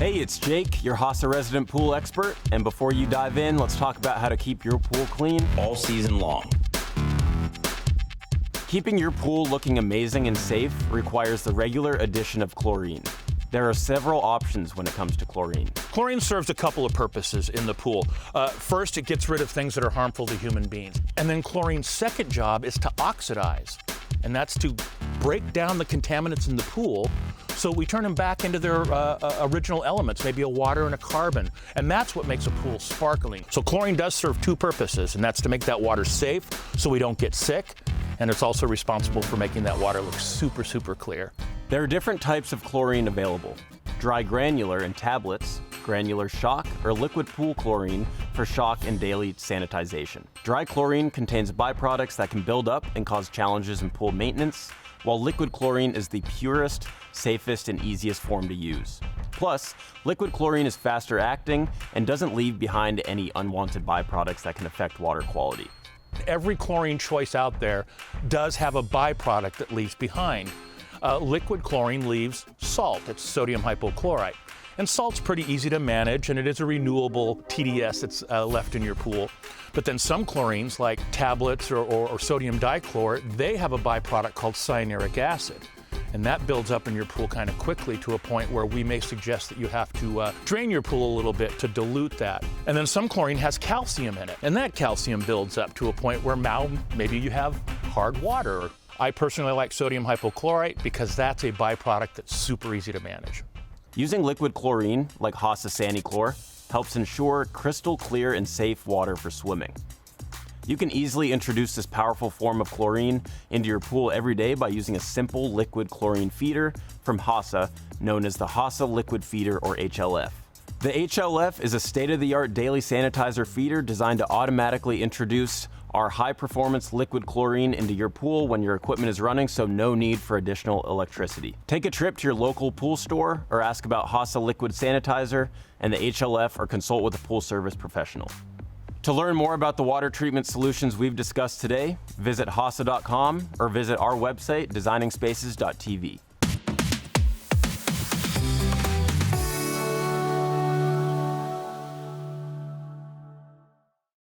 Hey, it's Jake, your HASA resident pool expert, and before you dive in, let's talk about how to keep your pool clean all season long. Keeping your pool looking amazing and safe requires the regular addition of chlorine. There are several options when it comes to chlorine. Chlorine serves a couple of purposes in the pool. First, it gets rid of things that are harmful to human beings. And then chlorine's second job is to oxidize. And that's to break down the contaminants in the pool so we turn them back into their original elements, maybe a water and a carbon. And that's what makes a pool sparkling. So chlorine does serve two purposes, and that's to make that water safe so we don't get sick. And it's also responsible for making that water look super, super clear. There are different types of chlorine available. Dry granular in tablets, granular shock, or liquid pool chlorine for shock and daily sanitization. Dry chlorine contains byproducts that can build up and cause challenges in pool maintenance, while liquid chlorine is the purest, safest, and easiest form to use. Plus, liquid chlorine is faster acting and doesn't leave behind any unwanted byproducts that can affect water quality. Every chlorine choice out there does have a byproduct that leaves behind. Liquid chlorine leaves salt. It's sodium hypochlorite. And salt's pretty easy to manage, and it is a renewable TDS that's left in your pool. But then some chlorines, like tablets or sodium dichlor, they have a byproduct called cyanuric acid. And that builds up in your pool kind of quickly to a point where we may suggest that you have to drain your pool a little bit to dilute that. And then some chlorine has calcium in it, and that calcium builds up to a point where now maybe you have hard water. I personally like sodium hypochlorite because that's a byproduct that's super easy to manage. Using liquid chlorine, like HASA Sani-Clor, helps ensure crystal clear and safe water for swimming. You can easily introduce this powerful form of chlorine into your pool every day by using a simple liquid chlorine feeder from HASA, known as the HASA Liquid Feeder, or HLF. The HLF is a state-of-the-art daily sanitizer feeder designed to automatically introduce our high-performance liquid chlorine into your pool when your equipment is running, so no need for additional electricity. Take a trip to your local pool store or ask about HASA Liquid Sanitizer and the HLF, or consult with a pool service professional. To learn more about the water treatment solutions we've discussed today, visit HASA.com or visit our website, designingspaces.tv.